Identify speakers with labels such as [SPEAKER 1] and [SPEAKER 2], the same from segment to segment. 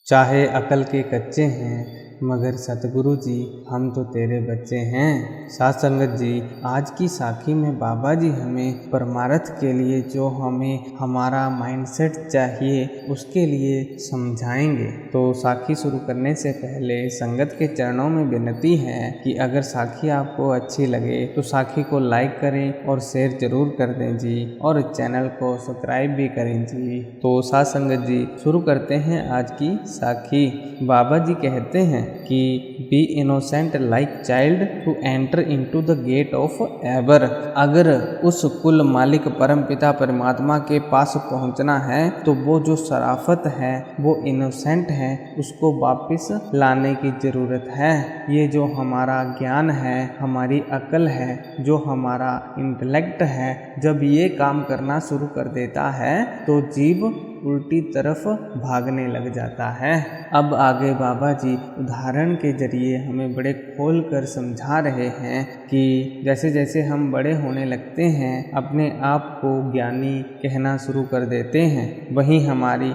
[SPEAKER 1] चाहे अकल के कच्चे हैं मगर सतगुरु जी हम तो तेरे बच्चे हैं। साथ संगत जी, आज की साखी में बाबा जी हमें परमार्थ के लिए जो हमें हमारा माइंडसेट चाहिए उसके लिए समझाएंगे। तो साखी शुरू करने से पहले संगत के चरणों में विनती है कि अगर साखी आपको अच्छी लगे तो साखी को लाइक करें और शेयर जरूर कर दें जी, और चैनल को सब्सक्राइब भी करें जी। तो साथ संगत जी, शुरू करते हैं आज की साखी। बाबा जी कहते हैं कि be innocent like child to enter into the gate of heaven. अगर उस कुल मालिक परमपिता परमात्मा के पास पहुंचना है तो वो जो शराफत है, वो इनोसेंट है, उसको वापस लाने की जरूरत है। ये जो हमारा ज्ञान है, हमारी अकल है, जो हमारा इंटेलेक्ट है, जब ये काम करना शुरू कर देता है तो जीव उल्टी तरफ भागने लग जाता है। अब आगे बाबा जी उदाहरण के जरिए हमें बड़े खोल कर समझा रहे हैं कि जैसे जैसे हम बड़े होने लगते हैं, अपने आप को ज्ञानी कहना शुरू कर देते हैं, वहीं हमारी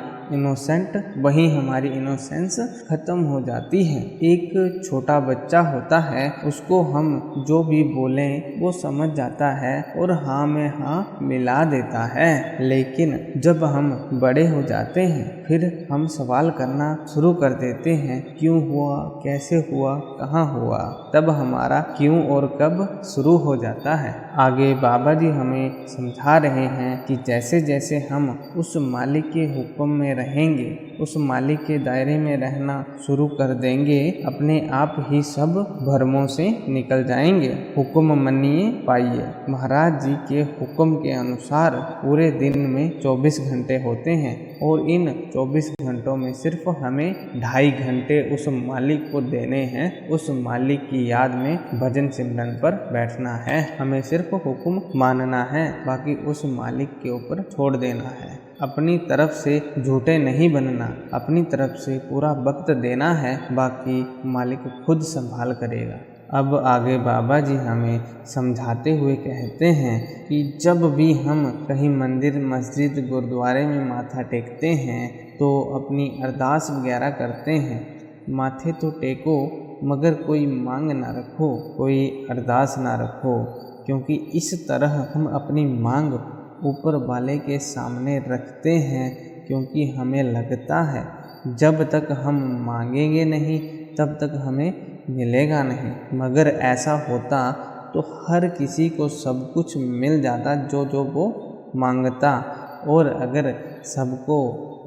[SPEAKER 1] इनोसेंस खत्म हो जाती है। एक छोटा बच्चा होता है, उसको हम जो भी बोलें वो समझ जाता है और हाँ में हाँ मिला देता है। लेकिन जब हम बड़े हो जाते हैं फिर हम सवाल करना शुरू कर देते हैं, क्यों हुआ, कैसे हुआ, कहाँ हुआ। तब हमारा क्यों और कब शुरू हो जाता है। आगे बाबा जी हमें समझा रहे हैं कि जैसे जैसे हम उस मालिक के हुक्म में रहेंगे, उस मालिक के दायरे में रहना शुरू कर देंगे, अपने आप ही सब भरमों से निकल जाएंगे। हुक्म मनिए पाइए। महाराज जी के हुक्म के अनुसार पूरे दिन में 24 घंटे होते हैं और इन 24 घंटों में सिर्फ हमें 2.5 घंटे उस मालिक को देने हैं। उस मालिक की याद में भजन सिमरन पर बैठना है। हमें सिर्फ हुक्म मानना है, बाकी उस मालिक के ऊपर छोड़ देना है। अपनी तरफ से झूठे नहीं बनना, अपनी तरफ से पूरा वक्त देना है, बाकी मालिक खुद संभाल करेगा। अब आगे बाबा जी हमें समझाते हुए कहते हैं कि जब भी हम कहीं मंदिर, मस्जिद, गुरुद्वारे में माथा टेकते हैं तो अपनी अरदास वगैरह करते हैं। माथे तो टेको मगर कोई मांग ना रखो, कोई अरदास ना रखो, क्योंकि इस तरह हम अपनी मांग ऊपर वाले के सामने रखते हैं, क्योंकि हमें लगता है जब तक हम मांगेंगे नहीं तब तक हमें मिलेगा नहीं। मगर ऐसा होता तो हर किसी को सब कुछ मिल जाता जो जो वो मांगता, और अगर सबको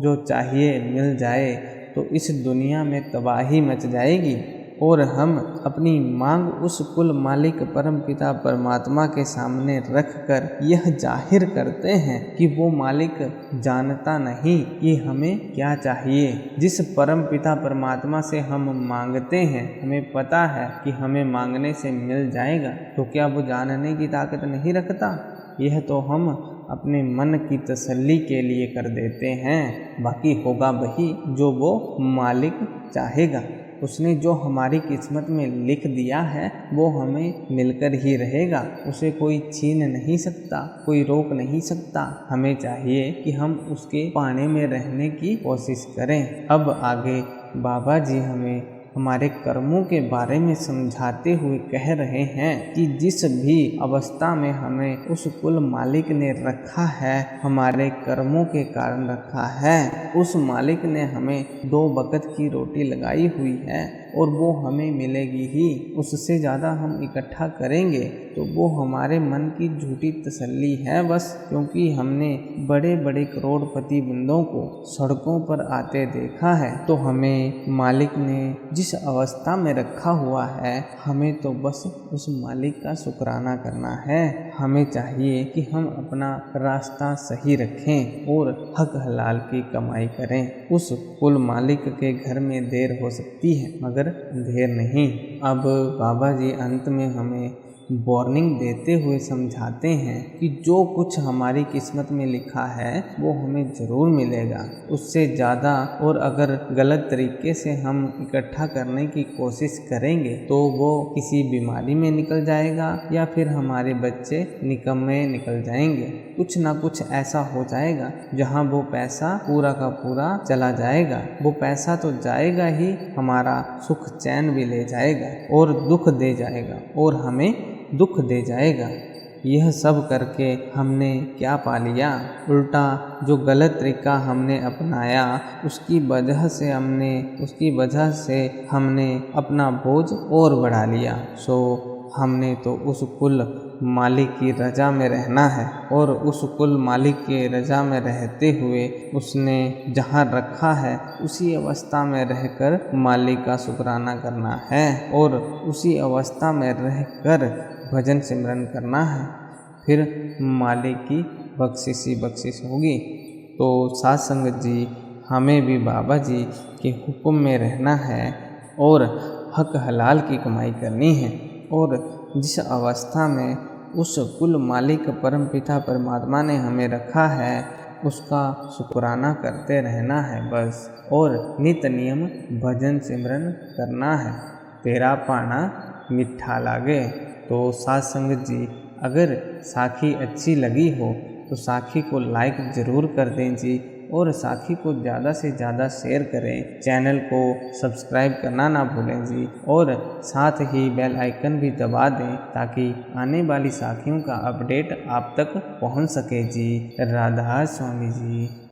[SPEAKER 1] जो चाहिए मिल जाए तो इस दुनिया में तबाही मच जाएगी। और हम अपनी मांग उस कुल मालिक परमपिता परमात्मा के सामने रखकर यह जाहिर करते हैं कि वो मालिक जानता नहीं कि हमें क्या चाहिए। जिस परमपिता परमात्मा से हम मांगते हैं, हमें पता है कि हमें मांगने से मिल जाएगा, तो क्या वो जानने की ताकत नहीं रखता? यह तो हम अपने मन की तसल्ली के लिए कर देते हैं। बाकी होगा वही जो वो मालिक चाहेगा। उसने जो हमारी किस्मत में लिख दिया है वो हमें मिलकर ही रहेगा। उसे कोई छीन नहीं सकता, कोई रोक नहीं सकता। हमें चाहिए कि हम उसके पाने में रहने की कोशिश करें। अब आगे बाबा जी हमें हमारे कर्मों के बारे में समझाते हुए कह रहे हैं कि जिस भी अवस्था में हमें उस कुल मालिक ने रखा है, हमारे कर्मों के कारण रखा है। उस मालिक ने हमें 2 वक्त की रोटी लगाई हुई है और वो हमें मिलेगी ही। उससे ज़्यादा हम इकट्ठा करेंगे तो वो हमारे मन की झूठी तसल्ली है बस, क्योंकि हमने बड़े बड़े करोड़पति बंदों को सड़कों पर आते देखा है। तो हमें मालिक ने जिस अवस्था में रखा हुआ है, हमें तो बस उस मालिक का शुक्राना करना है। हमें चाहिए कि हम अपना रास्ता सही रखें और हक हलाल की कमाई करें। उस कुल मालिक के घर में देर हो सकती है मगर अंधेर नहीं। अब बाबा जी अंत में हमें वार्निंग देते हुए समझाते हैं कि जो कुछ हमारी किस्मत में लिखा है वो हमें ज़रूर मिलेगा। उससे ज़्यादा और अगर गलत तरीके से हम इकट्ठा करने की कोशिश करेंगे तो वो किसी बीमारी में निकल जाएगा या फिर हमारे बच्चे निकम्मे निकल जाएंगे। कुछ ना कुछ ऐसा हो जाएगा जहाँ वो पैसा पूरा का पूरा चला जाएगा। वो पैसा तो जाएगा ही, हमारा सुख चैन भी ले जाएगा और दुख दे जाएगा और हमें दुख दे जाएगा। यह सब करके हमने क्या पा लिया? उल्टा जो गलत तरीका हमने अपनाया उसकी वजह से हमने अपना बोझ और बढ़ा लिया। सो हमने तो उस कुल मालिक की रज़ा में रहना है और उस कुल मालिक के रज़ा में रहते हुए उसने जहाँ रखा है उसी अवस्था में रहकर मालिक का शुक्राना करना है और उसी अवस्था में रहकर भजन सिमरन करना है। फिर मालिक की बख्शिश होगी। तो साध संगत जी, हमें भी बाबा जी के हुक्म में रहना है और हक हलाल की कमाई करनी है और जिस अवस्था में उस कुल मालिक परम पिता परमात्मा ने हमें रखा है उसका शुक्राना करते रहना है बस, और नित नियम भजन सिमरन करना है। तेरा पाना मीठा लागे। तो साध संगत जी, अगर साखी अच्छी लगी हो तो साखी को लाइक ज़रूर कर दें जी, और साखी को ज़्यादा से ज़्यादा शेयर करें। चैनल को सब्सक्राइब करना ना भूलें जी, और साथ ही बेल आइकन भी दबा दें ताकि आने वाली साखियों का अपडेट आप तक पहुंच सके जी। राधा स्वामी जी।